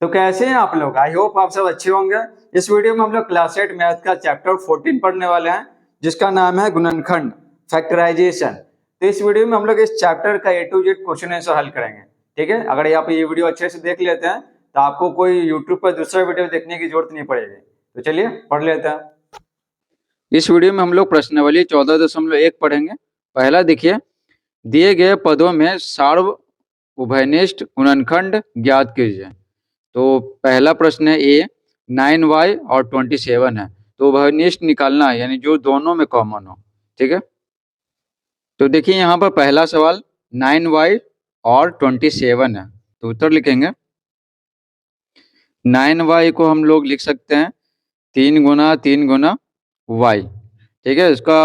तो कैसे हैं आप लोग? आई होप आप सब अच्छे होंगे। इस वीडियो में हम लोग क्लास 8 मैथ का चैप्टर 14 पढ़ने वाले हैं, जिसका नाम है गुणनखंड, फैक्टराइजेशन। तो इस वीडियो में हम लोग इस चैप्टर का A to Z question answer हल करेंगे। ठीक है, अगर आप ये वीडियो अच्छे से देख लेते हैं तो आपको कोई यूट्यूब पर दूसरा वीडियो देखने की जरूरत नहीं पड़ेगी। तो चलिए पढ़ लेते हैं। इस वीडियो में हम लोग प्रश्नावली 14.1 पढ़ेंगे। पहला देखिए, दिए गए पदों में सार्व उभयनिष्ठ गुणनखंड ज्ञात कीजिए। तो पहला प्रश्न है ए, 9y और 27 है, तो उभयनिष्ठ निकालना है, यानी जो दोनों में कॉमन हो। ठीक है, तो देखिए यहाँ पर पहला सवाल 9y और 27 है, तो उत्तर लिखेंगे 9y को हम लोग लिख सकते हैं 3 गुना y। ठीक है, इसका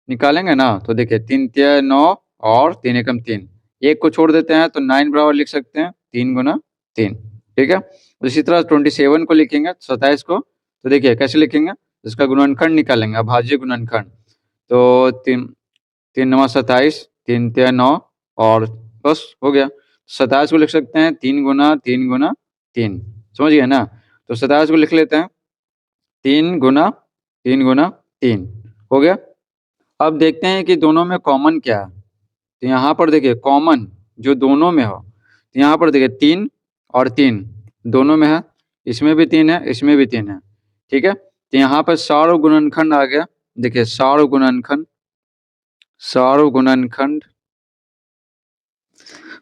निकालेंगे ना, तो देखिए 3 तिया 9 और 3 एकम 3, एक को छोड़ देते हैं तो 9 बराबर लिख सकते हैं 3 गुना 3। ठीक है, इसी तरह 27 को लिखेंगे 27 को, तो देखिए कैसे लिखेंगे, इसका गुणनखंड निकालेंगे, अभाज्य गुणनखंड। तो 3 3 9 27, 3 तिया 9 और बस हो गया। 27 को लिख सकते हैं 3 गुना 3 समझ गए ना। तो 27 को लिख लेते हैं 3 गुना 3 हो गया। अब देखते हैं कि दोनों में कॉमन क्या है। तो यहाँ पर देखिए कॉमन जो दोनों में हो, तो यहाँ पर देखिए 3 और 3 दोनों में है, इसमें भी 3 है, इसमें भी 3 है। ठीक है, तो यहाँ पर सार्व गुणनखंड आ गया। देखिए सार्व गुणनखंड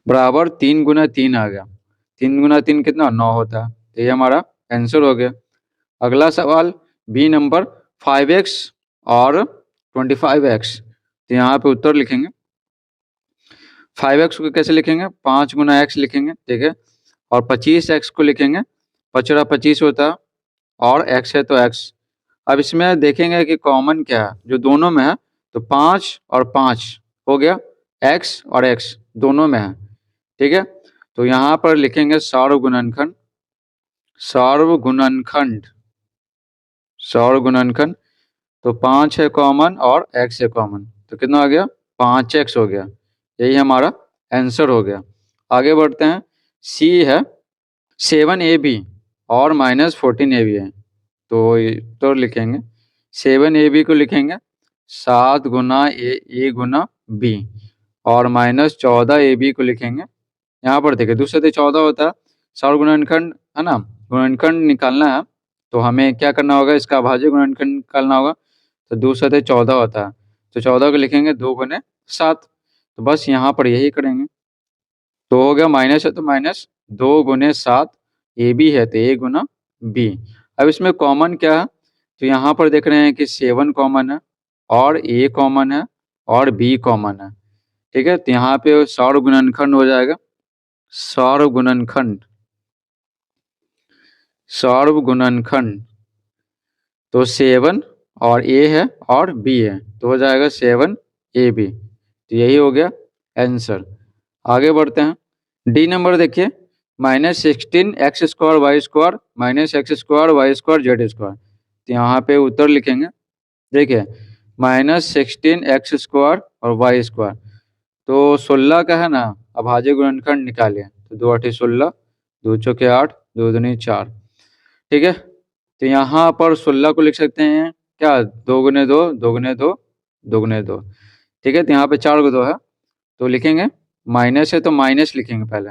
बराबर 3 गुना 3 आ गया। 3 गुना 3 कितना 9 होता है, तो ये हमारा आंसर हो गया। अगला सवाल बी नंबर 5x और 25x, तो यहाँ पे उत्तर लिखेंगे 5x को कैसे लिखेंगे, 5 गुना x लिखेंगे। ठीक है, और 25x को लिखेंगे, 5×25 होता है और x है तो x। अब इसमें देखेंगे कि कॉमन क्या है जो दोनों में है, तो 5 और 5 हो गया, x और x दोनों में है। ठीक है, तो यहाँ पर लिखेंगे सार्व गुणनखंड। तो 5 है कॉमन और x है कॉमन, तो कितना आ गया 5x हो गया। यही हमारा आंसर हो गया। आगे बढ़ते हैं, सी है 7ab और -14ab है, तो लिखेंगे 7ab को लिखेंगे 7 गुना a गुना b और -14ab को लिखेंगे, यहाँ पर देखिए 2 से 14 होता है, सार्व गुणनखंड है ना, गुणनखंड निकालना है तो हमें क्या करना होगा, इसका अभाज्य गुणनखंड निकालना होगा। तो 2 से 14 होता है, तो 14 को लिखेंगे 2 गुने 7, तो बस यहाँ पर यही करेंगे। तो हो गया माइनस है तो माइनस, 2 गुने 7 ए बी है तो a गुना बी। अब इसमें कॉमन क्या है, तो यहाँ पर देख रहे हैं कि 7 कॉमन है और a कॉमन है और b कॉमन है। ठीक है, तो यहाँ पे सार्व गुणनखंड हो जाएगा, सार्व गुणनखंड तो 7 और a है और b है, तो हो जाएगा 7ab। तो यही हो गया आंसर। आगे बढ़ते हैं, डी नंबर देखिए -16x² y² -x² y² z², तो यहाँ पे उत्तर लिखेंगे। देखिए -16x² और y², तो 16 का है ना अभाज्य गुणनखंड निकालिए, तो 2 8 16, 2 चौके 8, 2 दूनी 4। ठीक है, तो यहाँ पर 16 को लिख सकते हैं क्या, 2 गुने 2, 2 गुने 2, 2 गुने 2। ठीक है, तो यहाँ पे 4 को 2 है, तो लिखेंगे माइनस है तो माइनस लिखेंगे पहले,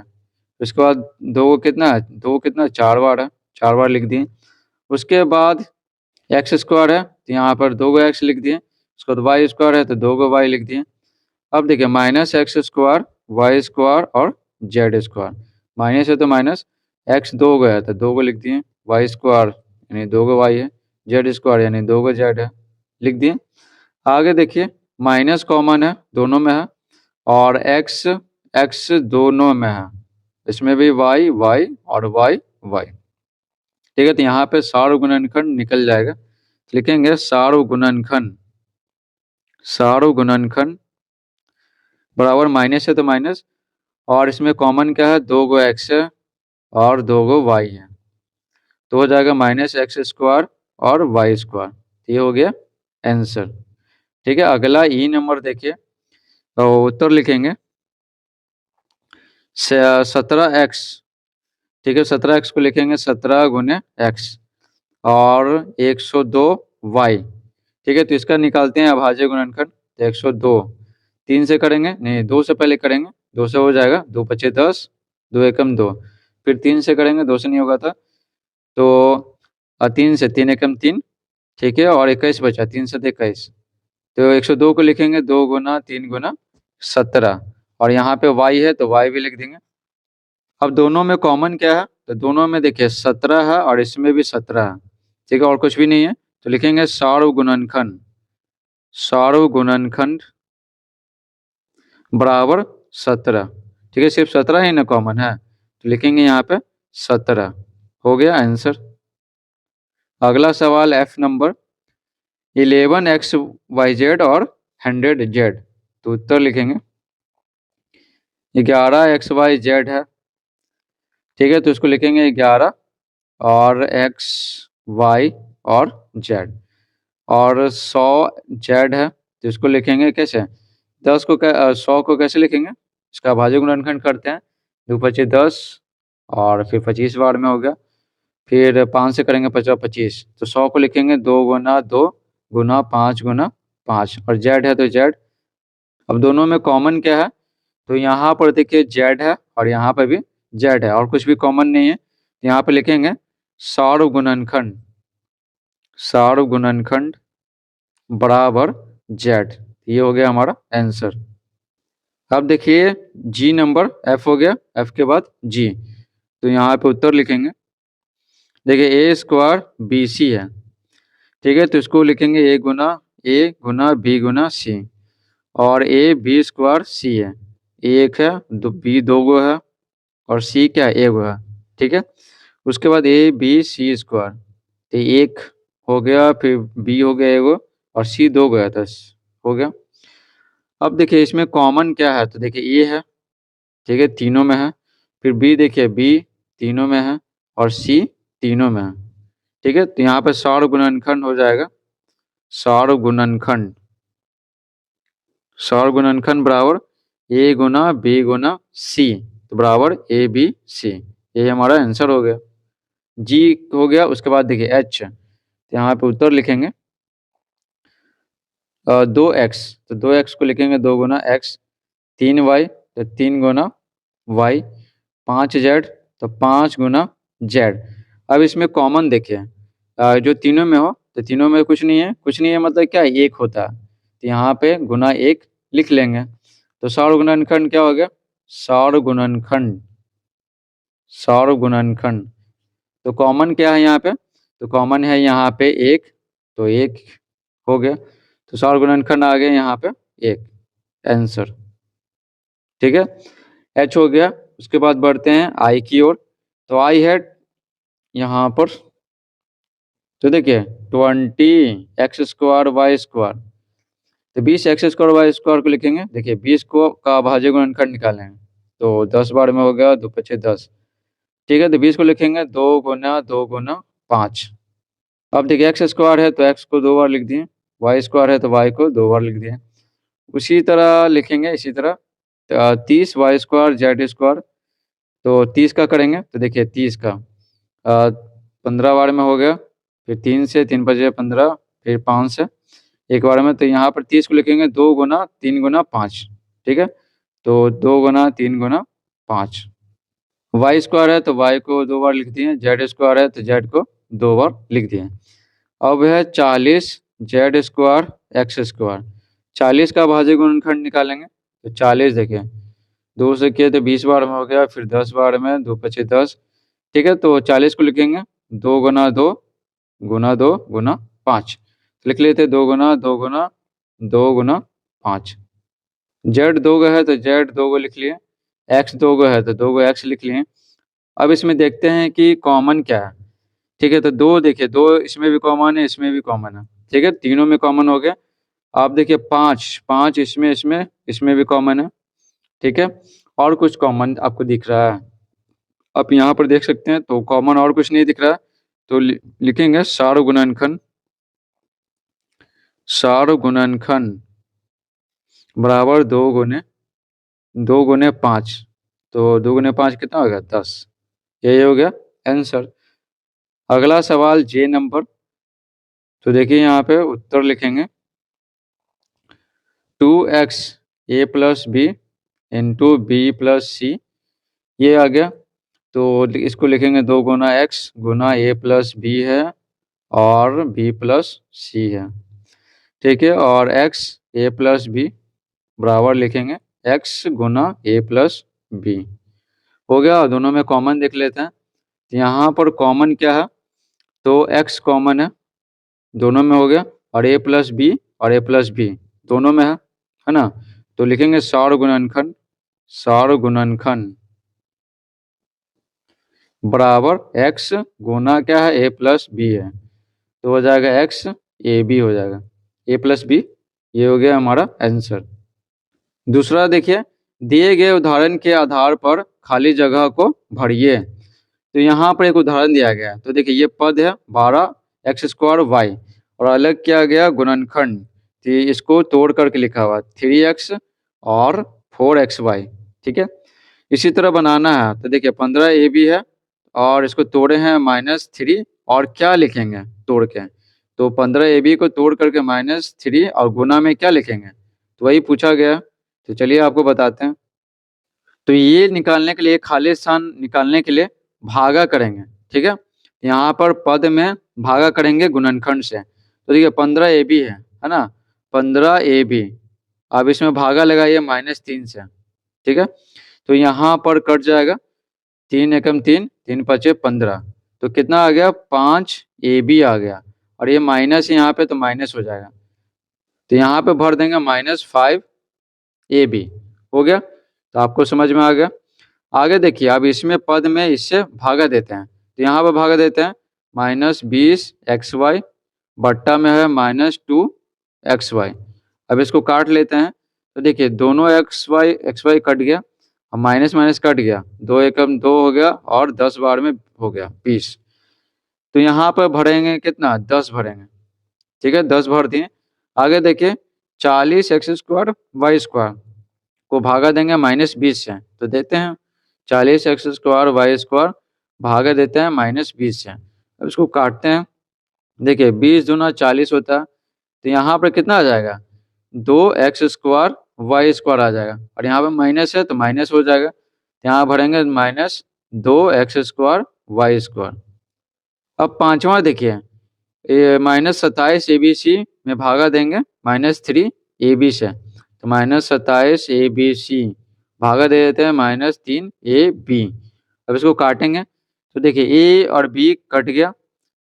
उसके बाद 2 कितना है, 2 कितना 4 बार है, 4 बार लिख दिए। उसके बाद x² है, तो यहाँ पर 2 को x लिख दिए। उसके बाद y² है तो 2 को y लिख दिए। अब देखिए -x² y² और z², माइनस है तो माइनस, x 2 को है तो 2 को लिख दिए, y² यानी 2 को y है, z² यानी 2 को z है, लिख दिए। आगे देखिए माइनस कॉमन है, दोनों में है, और x दोनों में है, इसमें भी y और y। ठीक है, तो यहाँ पे सार्व गुणनखंड निकल जाएगा, लिखेंगे सार्व गुणनखंड बराबर माइनस है तो माइनस, और इसमें कॉमन क्या है, 2 को x है और 2 को y है, तो हो जाएगा -x² और y²। ये हो गया आंसर। ठीक है, अगला ई नंबर देखिए, तो उत्तर लिखेंगे 17x ठीक है, 17x को लिखेंगे 17 गुने x और 102y। ठीक है, तो इसका निकालते हैं अभाज्य गुणनखंड। तो 102 3 से करेंगे, नहीं 2 से पहले करेंगे, 2 से हो जाएगा, 2 पचे 10, 2 एकम 2, फिर 3 से करेंगे, 2 से नहीं होगा था, तो 3 से, 3 एकम 3, ठीक है, और 21 बचा, 3 से 21, तो 102 को लिखेंगे 2 गुना 3 गुना 17, और यहाँ पे y है तो y भी लिख देंगे। अब दोनों में कॉमन क्या है, तो दोनों में देखिए 17 है और इसमें भी 17 है, ठीक है, और कुछ भी नहीं है, तो लिखेंगे सार्वगुणनखंड, सार्वगुणनखंड बराबर 17। ठीक है, सिर्फ 17 ही ना कॉमन है, तो लिखेंगे यहाँ पे 17। हो गया आंसर। अगला सवाल F नंबर 11xyz और 100z, तो उत्तर लिखेंगे 11xyz है, ठीक है, तो इसको लिखेंगे 11 और x y और z, और 100z है, तो इसको लिखेंगे कैसे, 100 को कैसे लिखेंगे, इसका भाज्य गुणनखंड करते हैं, 2 पचे 10 और फिर 25 बार में हो गया, फिर 5 से करेंगे 50 25, तो 100 को लिखेंगे 2 गुना 2 गुना 5 गुना 5, और z है तो z। अब दोनों में कॉमन क्या है, तो यहाँ पर देखिए z है और यहाँ पर भी z है, और कुछ भी कॉमन नहीं है, यहाँ पे लिखेंगे सार्वगुणनखंड, सार्वगुणनखंड बराबर z। ये हो गया हमारा आंसर। अब देखिए जी नंबर, F हो गया, F के बाद G, तो यहाँ पे उत्तर लिखेंगे। देखिए ए स्क्वायर बी सी है, ठीक है, तो इसको लिखेंगे ए गुना बी गुना सी, और ए बी स्क्वायर सी है, एक है, बी 2 गो है, और सी क्या है, एक है, ठीक है। उसके बाद ए बी सी स्क्वायर, तो एक हो गया, फिर बी हो गया एगो, और सी 2 गया, 10 हो गया। अब देखिए इसमें कॉमन क्या है, तो देखिए ए है, ठीक है, तीनों में है, फिर बी देखिए बी तीनों में है, और सी तीनों में है, ठीक है, तो यहाँ पे सार्वगुणनखंड हो जाएगा, सार्वगुणनखंड, सार्वगुणनखंड बराबर ए गुना बी गुना सी, तो बराबर ए बी सी, ये हमारा आंसर हो गया। जी हो गया, उसके बाद देखिए एच, तो यहाँ पे उत्तर लिखेंगे 2x, तो 2x को लिखेंगे 2 गुना x, 3y तो 3 गुना y, 5z तो 5 गुना z। अब इसमें कॉमन देखिए, जो तीनों में हो, तो तीनों में कुछ नहीं है, कुछ नहीं है मतलब क्या है, एक होता है, तो यहाँ पे गुना 1 लिख लेंगे, तो सार्वगुणनखंड क्या हो गया, सार्वगुणनखंड, सार्वगुणनखंड, तो कॉमन क्या है यहाँ पे, तो कॉमन है यहाँ पे 1, तो 1 हो गया, तो सार्वगुणनखंड आ गया यहाँ पे 1, आंसर, ठीक है। एच हो गया, उसके बाद बढ़ते हैं आई की ओर, तो आई है यहाँ पर, तो देखिए 20x स्क्वायर वाई स्क्वायर, तो 20x स्क्वायर वाई स्क्वायर को लिखेंगे, देखिए 20 को का भाज्य गुणनखंड निकालेंगे, तो 10 बार में हो गया, 2 पचे 10, ठीक है, तो 20 को लिखेंगे 2 गुना 5। अब देखिए एक्स स्क्वायर है तो x को 2 बार लिख दिए, वाई स्क्वायर है तो y को 2 बार लिख दिए, उसी तरह लिखेंगे, इसी तरह 30 वाई स्क्वायर जेड स्क्वायर, तो 30 का करेंगे, तो देखिए 30 का 15 बार में हो गया, फिर 3 से 3 बजे 15, फिर 5 से एक बार में, तो यहाँ पर 30 को लिखेंगे 2 गुना 3 गुना 5, ठीक है, तो 2 गुना 3 गुना 5। वाई स्क्वायर है तो y को 2 बार लिख दिए, जेड स्क्वायर है तो z को 2 बार लिख दिए। अब है 40 जेड स्क्वायर एक्स स्क्वायर, 40 का भाज्य गुणनखंड निकालेंगे, तो 40 देखिए 2 से किए तो 20 बार में हो गया, फिर 10 बार में, 2 पचे 10, ठीक है, तो 40 को लिखेंगे 2 गुना 2 गुना 2 गुना 5, लिख लेते 2 गुना 2 गुना 2 गुना 5। जेड 2 है तो जेड 2 लिख लिए, एक्स 2 है तो 2 एक्स लिख लिए। अब इसमें देखते हैं कि कॉमन क्या है, ठीक है, तो 2 देखिए 2 इसमें भी कॉमन है, इसमें भी कॉमन है, ठीक है, तीनों में कॉमन हो गया। आप देखिए 5 इसमें इसमें इसमें भी कॉमन है, ठीक है, और कुछ कॉमन आपको दिख रहा है, आप यहाँ पर देख सकते हैं, तो कॉमन और कुछ नहीं दिख रहा है, तो लिखेंगे सार्वगुणनखंड, सार्वगुणनखंड बराबर 2 गुने 5, तो 2 गुने 5 कितना होगा 10, यही हो गया आंसर। अगला सवाल जे नंबर, तो देखिए यहाँ पे उत्तर लिखेंगे 2x a plus B into B plus C, ये आ गया। तो इसको लिखेंगे 2 गुना एक्स गुना ए प्लस बी है और बी प्लस सी है, ठीक है। और एक्स ए प्लस बी बराबर लिखेंगे एक्स गुना ए प्लस बी, हो गया। दोनों में कॉमन देख लेते हैं। यहाँ पर कॉमन क्या है, तो x कॉमन है, दोनों में हो गया। और a प्लस बी और a प्लस बी दोनों में है ना। तो लिखेंगे सार गुणनखंड, सार गुणनखंड बराबर x गुना क्या है, a प्लस बी है, तो हो जाएगा x ए बी हो जाएगा, a प्लस बी, ये हो गया हमारा आंसर। दूसरा देखिए, दिए गए उदाहरण के आधार पर खाली जगह को भरिए। तो यहाँ पर एक उदाहरण दिया गया है, तो देखिए ये पद है 12x² y और अलग किया गया गुणनखंड, तो इसको तोड़ करके लिखा हुआ 3x और 4xy, ठीक है। इसी तरह बनाना है, तो देखिए 15ab है और इसको तोड़े हैं -3 और क्या लिखेंगे तोड़ के, तो 15ab को तोड़ करके -3 और गुना में क्या लिखेंगे, तो वही पूछा गया। तो चलिए आपको बताते हैं। तो ये निकालने के लिए, खाली स्थान निकालने के लिए भागा करेंगे, ठीक है। यहाँ पर पद में भागा करेंगे गुणनखंड से, तो देखिए 15ab है ना, 15ab, अब इसमें भागा लगाइए -3 से, ठीक है। तो यहाँ पर कट जाएगा 3 एकम 3, 3 पचे 15, तो कितना आ गया 5ab आ गया, और ये माइनस यहाँ पे तो माइनस हो जाएगा, तो यहाँ पे भर देंगे -5ab, हो गया। तो आपको समझ में आ गया। आगे देखिए, अब इसमें पद में इससे भागा देते हैं, तो यहाँ पर भागा देते हैं -20xy बट्टा में है -2xy। अब इसको काट लेते हैं, तो देखिए दोनों xy कट गया, अब माइनस माइनस कट गया, 2 एकम 2 हो गया और 10 बार में हो गया 20। तो यहाँ पर भरेंगे कितना, 10 भरेंगे, ठीक है, 10 भर दिए। आगे देखिए 40x² y² को भागा देंगे -20 से, तो देते हैं 40x² y² भागा देते हैं -20 से। अब इसको काटते हैं, देखिए 20 दूना 40 होता है, तो यहाँ पर कितना आ जाएगा 2x² y² आ जाएगा, और यहाँ पर माइनस है तो माइनस हो जाएगा, यहाँ भरेंगे -2x² y²। अब पांचवा देखिए, -27abc में भागा देंगे -3ab से, तो -27abc भागा दे देते हैं -3ab। अब इसको काटेंगे, तो देखिए a और b कट गया,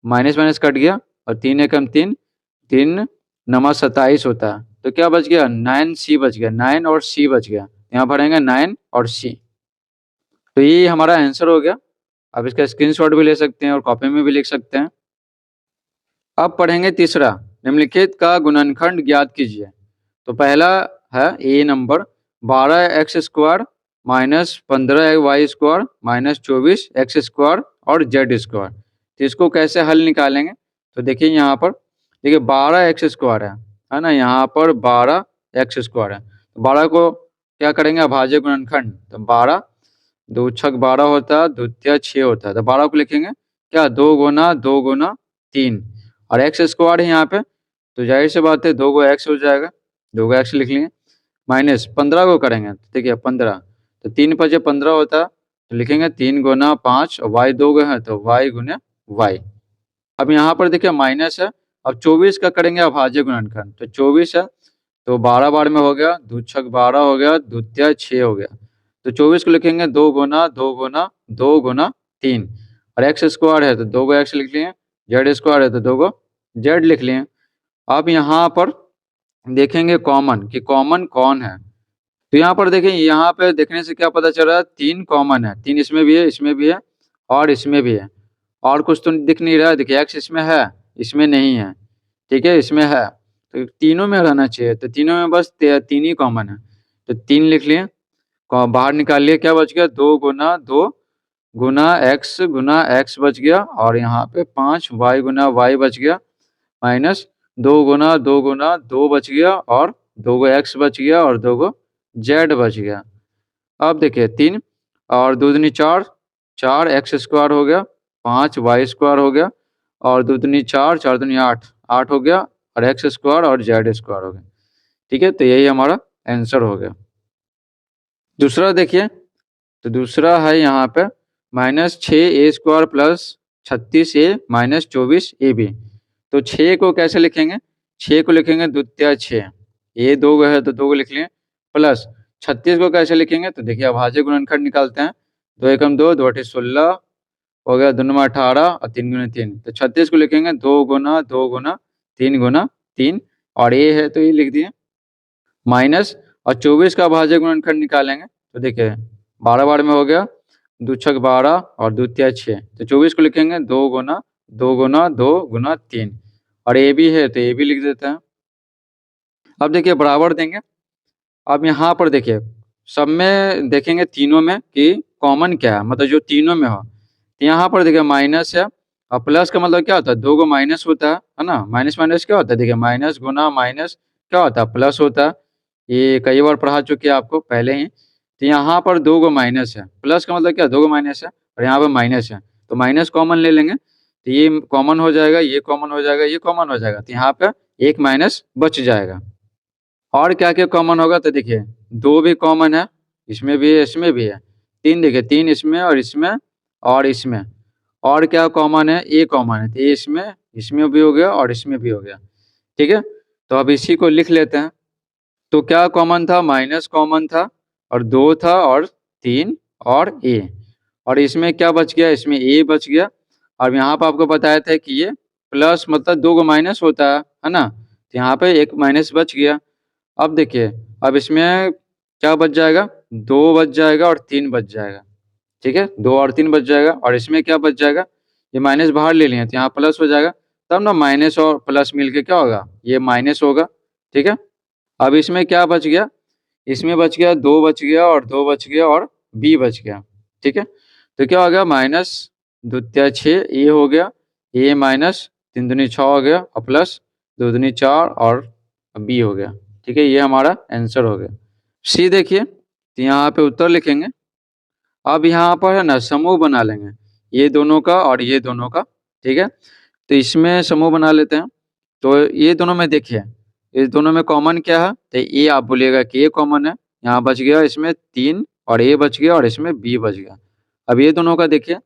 माइनस माइनस कट गया, और 3 एकम 3, 3 नमा 27 होता है, तो क्या बच गया 9c बच गया, 9 और c बच गया, यहाँ भरेंगे 9 और c। तो ये हमारा आंसर हो गया। आप इसका स्क्रीनशॉट भी ले सकते हैं और कॉपी में भी लिख सकते हैं। अब पढ़ेंगे तीसरा, निम्नलिखित का गुणनखंड ज्ञात कीजिए। तो पहला है ए नंबर 12x² -15y² -24x² और z²। तो इसको कैसे हल निकालेंगे, तो देखिए यहाँ पर देखिए 12x² है ना, यहाँ पर 12x² है, तो 12 को क्या करेंगे अभाज्य गुणनखंड, तो 12 2 छक 12 होता है, द्वितीय 6 होता है, तो 12 को लिखेंगे क्या 2 गुना 2 गुना 3, और x² है यहाँ पे, तो जाहिर सी बात है 2 को x हो जाएगा, 2 को x लिख लेंगे। माइनस 15 को करेंगे, तो देखिए 15, तो 3 पचे 15 होता है, तो लिखेंगे 3 गुना 5, और y 2 है तो y गुना y। अब यहाँ पर देखिए माइनस है, अब 24 का करेंगे अभाज्य गुणनखंड, तो 24 है तो 12 बार में हो गया, 2 छक 12 हो गया, द्वितीय 6 हो गया, तो 24 को लिखेंगे 2 गुना 2 गुना 2 गुना 3, और x² है तो 2 को x लिख लिए, z² है तो 2 को z लिख लिए। अब यहाँ पर देखेंगे कॉमन कि कॉमन कौन है, तो यहाँ पर देखें, यहाँ पे देखने से क्या पता चल रहा है 3 कॉमन है, 3 इसमें भी है, इसमें भी है और इसमें भी है, और कुछ तो दिख नहीं रहा है। देखिए x इसमें है, इसमें नहीं है, ठीक है, इसमें है, तो तीनों में रहना चाहिए, तो तीनों में बस 3 ही कॉमन है, तो 3 लिख लिए, बाहर निकाल लिए, क्या बच गया 2 गुना 2 गुना x बच गया, और यहाँ पे 5 y गुना y बच गया, माइनस 2 गुना 2 गुना 2 बच गया, और 2 को x बच गया, और 2 को z बच गया। अब देखिए 3 और 2 दूनी 4, 4x² हो गया, 5y² हो गया और 2 दूनी 4, 4 दूनी 8, 8 हो गया और x² और z² हो गया। ठीक है, तो यही हमारा आंसर हो गया। दूसरा देखिए, तो दूसरा है यहाँ पे -6a² plus 36a minus 24ab। तो 6 को कैसे लिखेंगे? 6 को लिखेंगे द्वितीय 6, ये 2 है तो 2 को लिख लिए, प्लस 36 को कैसे लिखेंगे? तो देखिए अभाज्य गुणनखंड निकालते हैं। 2 एकम 2, 2 अठी 16 हो गया, 2 नंबर 18 और 3 गुना 3। तो 36 को लिखेंगे 2 गुना 2 गुना 3 गुना 3 और ये है तो ये लिख दिए, माइनस और 24 का अभाज्य गुणनखंड निकालेंगे। तो देखिए 12 बार में हो गया, 2 छक 12 और 2 तिया 6। तो 24 को लिखेंगे 2 गुना 2 गुना 2 गुना 3 और ये भी है तो ये भी लिख देते हैं। अब देखिए बराबर देंगे। अब यहाँ पर देखिए सब में देखेंगे तीनों में कि कॉमन क्या है, मतलब जो तीनों में हो। तो यहाँ पर देखिए माइनस है और प्लस का मतलब क्या होता है? 2 को माइनस होता है ना। माइनस माइनस क्या होता है? देखिए माइनस गुना माइनस क्या होता है? प्लस होता है। ये कई बार पढ़ा चुके हैं आपको पहले ही। तो यहाँ पर 2 को माइनस है, प्लस का मतलब क्या? 2 को माइनस है और यहाँ पर माइनस है तो माइनस कॉमन ले लेंगे। तो ये कॉमन हो जाएगा, ये कॉमन हो जाएगा, ये कॉमन हो जाएगा। तो यहाँ पे एक माइनस बच जाएगा। और क्या-क्या कॉमन होगा? तो देखिए 2 भी कॉमन है, इसमें भी है, इसमें भी है। 3 देखिए 3 इसमें और इसमें और इसमें। और क्या कॉमन है? ए कॉमन है। तो ये इसमें भी हो गया और इसमें भी हो गया। ठीक है? तो अब इसी को लिख लेते हैं। तो क्या कॉमन था? माइनस कॉमन था और 2 था और 3 और ए। और इसमें क्या बच गया? इसमें ए बच गया। और यहाँ पे आपको बताया था कि ये प्लस मतलब 2 को माइनस होता है ना? तो यहाँ पे एक माइनस बच गया। अब देखिए, अब इसमें क्या बच जाएगा? 2 बच जाएगा और 3 बच जाएगा। ठीक है? 2 और 3 बच जाएगा और इसमें क्या बच जाएगा? ये माइनस बाहर ले लिए तो यहाँ प्लस हो जाएगा। तब ना माइनस और प्लस मिलके क्या होगा? ये माइनस होगा। ठीक है? अब इसमें क्या बच गया? इसमें बच गया 2 बच गया और 2 बच गया और बी बच गया। ठीक है? तो क्या हो गया? माइनस द्वितीय 6 ए हो गया, ए माइनस 3 दूनी 6 हो गया और प्लस 2 दूनी 4 और बी हो गया। ठीक है? ये हमारा आंसर हो गया। सी देखिए, तो यहाँ पे उत्तर लिखेंगे। अब यहाँ पर है ना समूह बना लेंगे, ये दोनों का और ये दोनों का। ठीक है? तो इसमें समूह बना लेते हैं। तो ये दोनों में देखिए, इस दोनों में कॉमन क्या है? तो ये आप बोलिएगा कि ये कॉमन है। यहाँ बच गया इसमें 3 और ए बच गया और इसमें बी बच गया। अब ये दोनों का देखिए,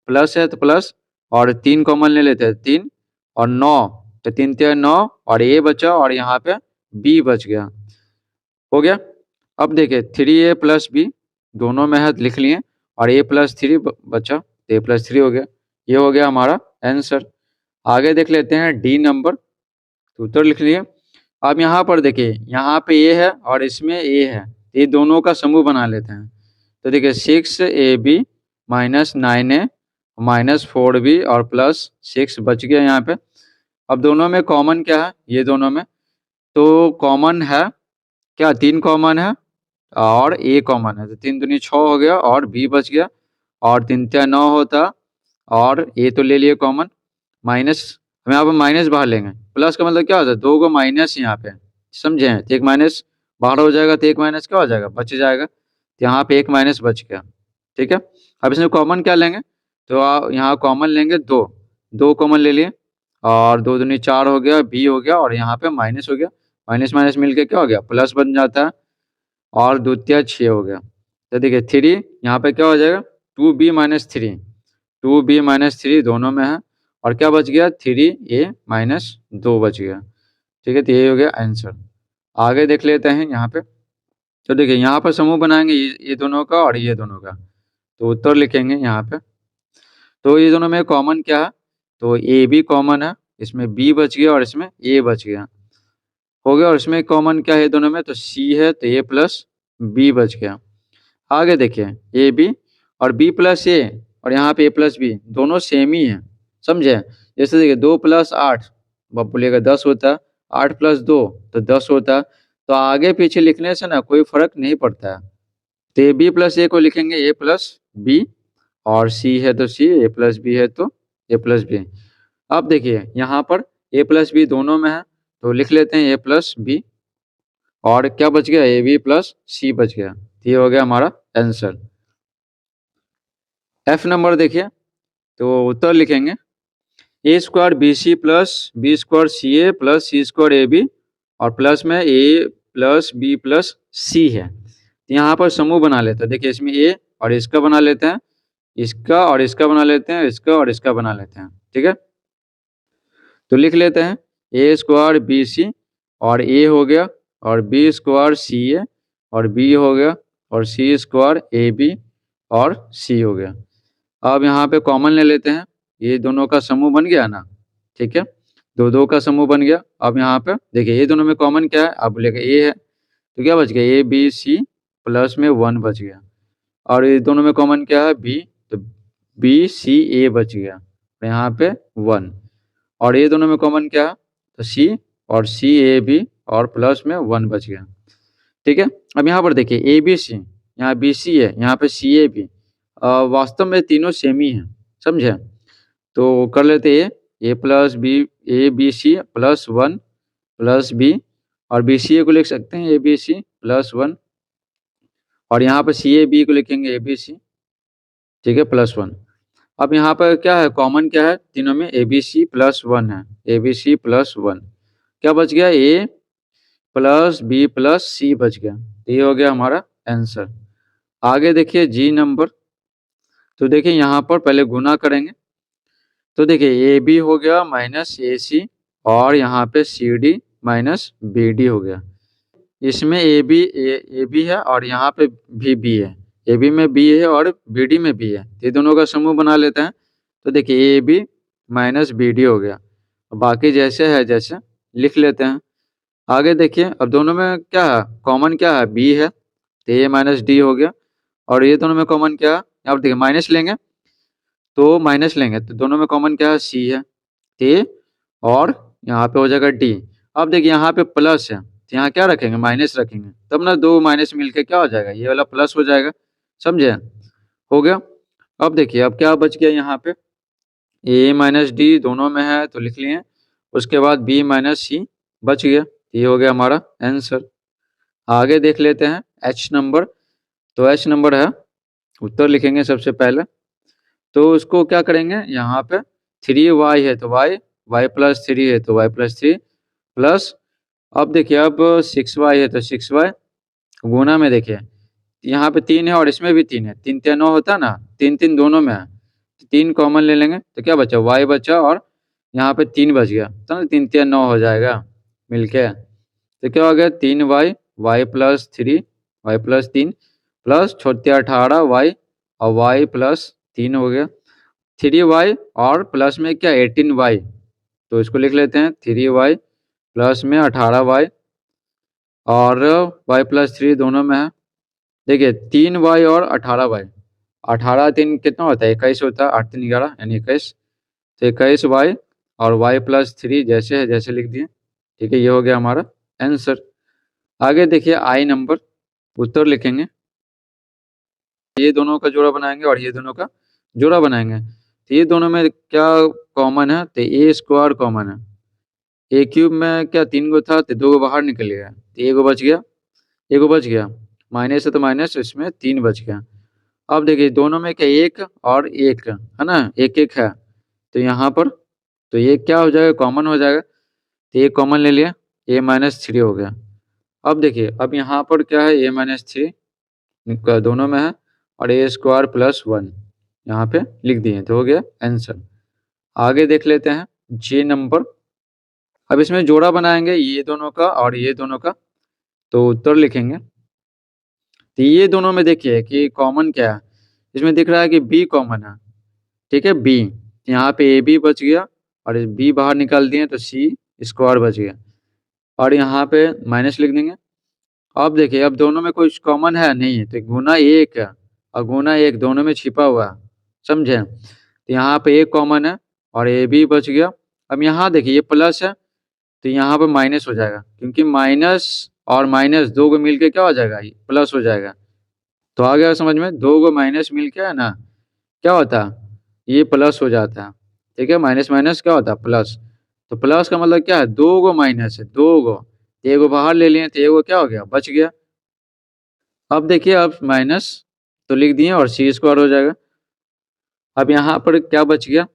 प्लस है तो प्लस और 3 कॉमन ले लेते हैं, 3 और 9 तो 3 तिया 9 और ए बचा और यहाँ पे बी बच गया। हो गया? अब देखिए 3a प्लस बी दोनों में है तो लिख लिए और a प्लस 3 बचा तो a प्लस 3 हो गया। ये हो गया हमारा आंसर। आगे देख लेते हैं डी नंबर, तो उत्तर लिख लिए। अब यहाँ पर देखिए, यहाँ पे a है और इसमें a है, ये दोनों का समूह बना लेते हैं। तो देखिए 6ab minus 9a minus 4b और प्लस 6 बच गया यहाँ पे। अब दोनों में कॉमन क्या है? ये दोनों में तो कॉमन है क्या? 3 कॉमन है और ए कॉमन है तो 3 दूनी 6 हो गया और बी बच गया और 3 तिया 9 होता और ए तो ले लिए कॉमन, माइनस हम यहाँ पे माइनस बाहर लेंगे। प्लस का मतलब क्या होता है? 2 को माइनस यहाँ पे, समझे? तो एक माइनस बाहर हो जाएगा तो एक माइनस क्या हो जाएगा? बच जाएगा। तो यहाँ पे एक माइनस बच गया। ठीक है? अब इसमें कॉमन क्या लेंगे? तो यहाँ कॉमन लेंगे 2, 2 कॉमन ले लिए और 2 दूनी 4 हो गया, बी हो गया और यहाँ पे माइनस हो गया। माइनस माइनस मिलके क्या हो गया? प्लस बन जाता है और द्वितीय 6 हो गया। तो देखिए 3 यहाँ पे क्या हो जाएगा? 2b माइनस 3, 2b माइनस 3 दोनों में है और क्या बच गया? 3a माइनस 2 बच गया। ठीक है? तो ये हो गया आंसर। आगे देख लेते हैं यहाँ पे। तो देखिए यहाँ पर समूह बनाएंगे ये दोनों का और ये दोनों का, तो उत्तर लिखेंगे यहाँ पे। तो ये दोनों में कॉमन क्या है? तो ए भी कॉमन है, इसमें बी बच गया और इसमें ए बच गया। हो गया और इसमें कॉमन क्या है दोनों में? तो सी है तो ए प्लस बी बच गया। आगे देखिए ए बी और बी प्लस ए और यहाँ पे ए प्लस बी दोनों सेम ही है, समझे? जैसे देखिए 2 प्लस 8 आप बोलिएगा 10 होता है, 8 प्लस 2 तो 10 होता है। तो आगे पीछे लिखने से ना कोई फर्क नहीं पड़ता है। तो ए बी प्लस ए को लिखेंगे ए प्लस बी और सी है तो सी, ए प्लस बी है तो ए प्लस बी। अब देखिए यहाँ पर ए प्लस बी दोनों में है तो लिख लेते हैं ए प्लस बी और क्या बच गया? ए बी प्लस सी बच गया। ये हो गया हमारा आंसर। एफ नंबर देखिए, तो उत्तर लिखेंगे A square B C plus B square C A plus C square A B और प्लस में A plus B plus C है। तो यहाँ पर समूह बना लेते हैं। देखिए इसमें ए और इसका बना लेते हैं, इसका और इसका बना लेते हैं, इसका और इसका बना लेते हैं। ठीक है, तो लिख लेते हैं ए स्क्वायर बी सी और ए हो गया और बी स्क्वायर सी ए और बी हो गया और सी स्क्वायर ए बी और सी हो गया। अब यहाँ पे कॉमन ले लेते हैं, ये दोनों का समूह बन गया ना। ठीक है, दो दो का समूह बन गया। अब यहाँ पे देखिए ये दोनों में कॉमन क्या है, अब बोलेगा ए है तो क्या बच गया ए बी सी प्लस में 1 बच गया। और ये दोनों में कॉमन क्या है बी, तो बी सी ए बच गया और यहाँ पे 1। और ये दोनों में कॉमन क्या है तो सी और सी ए बी और प्लस में 1 बच गया। ठीक है, अब यहाँ पर देखिए ए बी सी, यहाँ बी सी है, यहाँ पे सी ए बी, वास्तव में तीनों सेम ही हैं, समझे। तो कर लेते A plus B, A B C plus 1 plus B और बी सी ए को लिख सकते हैं ए बी सी प्लस 1 और यहाँ पर सी ए बी को लिखेंगे ए बी सी। ठीक है, प्लस 1। अब यहाँ पर क्या है कॉमन, क्या है तीनों में ए बी सी प्लस 1 है, ए बी सी प्लस 1। क्या बच गया ए प्लस बी प्लस सी बच गया। तो ये हो गया हमारा आंसर। आगे देखिए जी नंबर, तो देखिए यहाँ पर पहले गुना करेंगे। तो देखिए ए बी हो गया माइनस ए सी और यहाँ पे C D minus B D हो गया। इसमें ए बी है और यहाँ पे भी बी है, ए बी में बी है और बी डी में बी है, ये दोनों का समूह बना लेते हैं। तो देखिए A B minus B D हो गया, बाकी जैसे है जैसे लिख लेते हैं। आगे देखिए अब दोनों में क्या है कॉमन, क्या है बी है तो ए माइनस डी हो गया। और ये दोनों में कॉमन क्या है, यहाँ पर देखिए माइनस लेंगे तो माइनस लेंगे तो दोनों में कॉमन क्या है सी है, ए और यहाँ पे हो जाएगा डी। अब देखिए यहाँ पे प्लस है तो यहाँ क्या रखेंगे माइनस रखेंगे, तब ना दो माइनस मिलके क्या हो जाएगा ये वाला प्लस हो जाएगा, समझे। हो गया। अब देखिए अब क्या बच गया यहाँ पे ए माइनस डी दोनों में है तो लिख लिए, उसके बाद बी माइनस सी बच गया। ये हो गया हमारा आंसर। आगे देख लेते हैं एच नंबर, तो एच नंबर है उत्तर लिखेंगे सबसे पहले। तो उसको क्या करेंगे यहाँ पे 3y है तो y, y प्लस 3 है तो y प्लस 3 प्लस, अब देखिए अब 6y है तो 6y गुना में देखिए यहाँ पे 3 है और इसमें भी 3 है, 3 3 9 होता है ना, 3 3 दोनों में है तो 3 कॉमन ले लेंगे तो क्या बचा y बचा और यहाँ पे 3 बच गया, तो ना 3 3 9 हो जाएगा मिलके। तो क्या हो गया 3y, y plus 3, y plus 3 plus छोटे 18y और y प्लस 3 हो गया 3y और प्लस में क्या 18y, तो इसको लिख लेते हैं 3y प्लस में 18y और y प्लस 3 दोनों में है। देखिए 3y और 18y, 18 3 कितना होता है 21 होता है, 8 3 11 यानी 21, तो 21y और y प्लस 3 जैसे है जैसे लिख दिए। ठीक है, ये हो गया हमारा आंसर। आगे देखिए आई नंबर, उत्तर लिखेंगे, ये दोनों का जोड़ा बनाएंगे और ये दोनों का जोड़ा बनाएंगे। तो ये दोनों में क्या कॉमन है तो ए स्क्वायर कॉमन है, ए क्यूब में क्या 3 गो था तो 2 गो बाहर निकल गया तो एगो बच गया, एगो बच गया, माइनस है तो माइनस इसमें 3 बच गया। अब देखिए दोनों में क्या एक और एक है ना, एक एक है तो यहाँ पर तो ये क्या हो जाएगा कॉमन हो जाएगा, तो ये कॉमन ले लिया ए माइनस 3 हो गया। अब देखिए अब यहाँ पर क्या है ए माइनस 3 दोनों में है और ए स्क्वायर प्लस 1 यहाँ पे लिख दिए तो हो गया आंसर। आगे देख लेते हैं जे नंबर, अब इसमें जोड़ा बनाएंगे ये दोनों का और ये दोनों का, तो उत्तर लिखेंगे। तो ये दोनों में देखिए कि कॉमन क्या है, इसमें दिख रहा है कि बी कॉमन है। ठीक है, बी, यहाँ पे ए बी बच गया और बी बाहर निकाल दिए तो सी स्क्वायर बच गया और यहाँ पे माइनस लिख देंगे। अब देखिए अब दोनों में कुछ कॉमन है नहीं तो गुना एक है और गुना एक दोनों में छिपा हुआ है, समझे। तो यहाँ पे एक कॉमन है और ए बी बच गया। अब यहाँ देखिए ये प्लस है तो यहाँ पे माइनस हो जाएगा क्योंकि माइनस और माइनस दो को मिलके क्या हो जाएगा प्लस हो जाएगा। तो आ गया समझ में, दो को माइनस मिलके है ना क्या होता है ये प्लस हो जाता है। ठीक है, माइनस माइनस क्या होता है प्लस, तो प्लस का मतलब क्या है दो गो माइनस है, दो गो, एगो बाहर ले लिए तो एगो क्या हो गया बच गया। अब देखिए अब माइनस तो लिख दिए और सी स्क्वायर हो जाएगा। अब यहाँ पर क्या बच गया,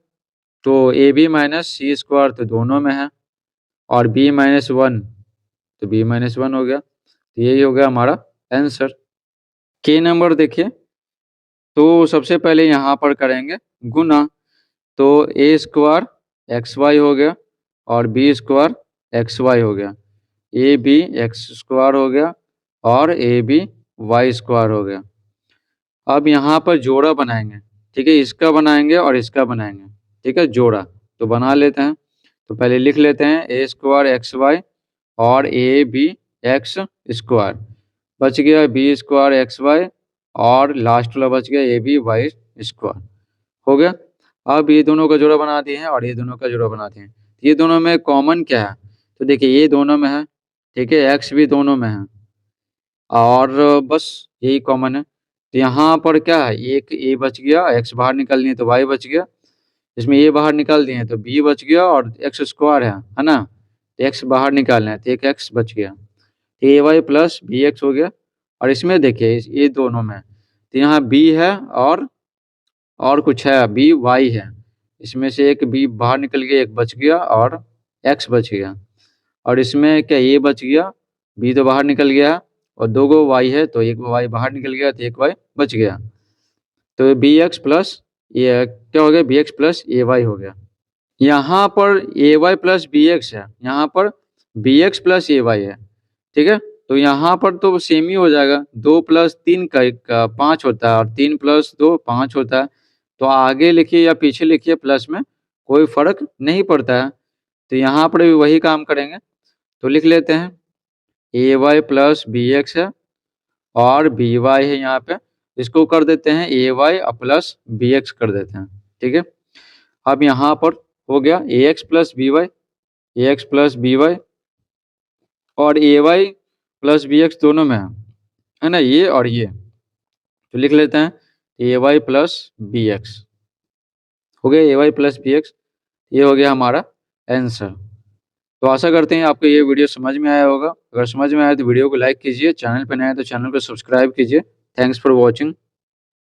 तो A B minus C square तो दोनों में है, और बी माइनस वन तो बी माइनस वन हो गया। तो यही हो गया हमारा आंसर। के नंबर देखिए, तो सबसे पहले यहाँ पर करेंगे गुना, तो ए स्क्वायर एक्स वाई हो गया और बी स्क्वायर एक्स वाई हो गया, ए बी एक्स स्क्वायर हो गया और ए बी वाई स्क्वायर हो गया। अब यहाँ पर जोड़ा बनाएंगे, ठीक है, इसका बनाएंगे और इसका बनाएंगे, ठीक है, जोड़ा तो बना लेते हैं। तो पहले लिख लेते हैं ए स्क्वायर एक्स वाई और ए बी एक्स स्क्वायर, बच गया बी स्क्वायर एक्स वाई और लास्ट वाला बच गया ए बी वाई स्क्वायर, हो गया। अब ये दोनों का जोड़ा बना दिए हैं और ये दोनों का जोड़ा बना दिए हैं। ये दोनों में कॉमन क्या है, तो देखिए ये दोनों में है, ठीक है, एक्स भी दोनों में है और बस यही कॉमन है। तो यहाँ पर क्या है, एक ए बच गया, एक्स बाहर निकाल दिए तो वाई बच गया, इसमें ए बाहर निकाल दिए तो बी बच गया और एक्स स्क्वायर है ना, तो एक्स बाहर निकालना है तो एक एक्स बच गया, तो ए वाई प्लस बी एक्स हो गया। और इसमें देखिए ये दोनों में तो यहाँ बी है और कुछ है बी वाई है, इसमें से एक बी बाहर निकल गया, एक बच गया और एक्स बच गया। और इसमें क्या ए बच गया, बी तो बाहर निकल गया और दो गो वाई है तो एक वाई बाहर निकल गया तो एक वाई बच गया। तो बी एक्स प्लस ये क्या हो गया, बी एक्स प्लस ए वाई हो गया। यहाँ पर ए वाई प्लस बी एक्स है, यहाँ पर बी एक्स प्लस ए वाई है, ठीक है। तो यहाँ पर तो सेम ही हो जाएगा, 2 प्लस 3 का 5 होता है और 3 प्लस 2 5 होता है। तो आगे लिखिए या पीछे लिखिए प्लस में कोई फर्क नहीं पड़ता है। तो यहाँ पर भी वही काम करेंगे, तो लिख लेते हैं ए वाई प्लस बी एक्स है और बी वाई है यहाँ पे, इसको कर देते हैं ए वाई प्लस बी एक्स कर देते हैं, ठीक है। अब यहाँ पर हो गया ए एक्स प्लस बी वाई, ए एक्स प्लस बी वाई और ए वाई प्लस बी एक्स दोनों में है ना, ये और ये, तो लिख लेते हैं ए वाई प्लस बी एक्स, हो गया ए वाई प्लस बी एक्स, ये हो गया हमारा आंसर। तो आशा करते हैं आपको ये वीडियो समझ में आया होगा। अगर समझ में आया तो वीडियो को लाइक कीजिए, चैनल पर नए हैं तो चैनल को सब्सक्राइब कीजिए। Thanks for watching.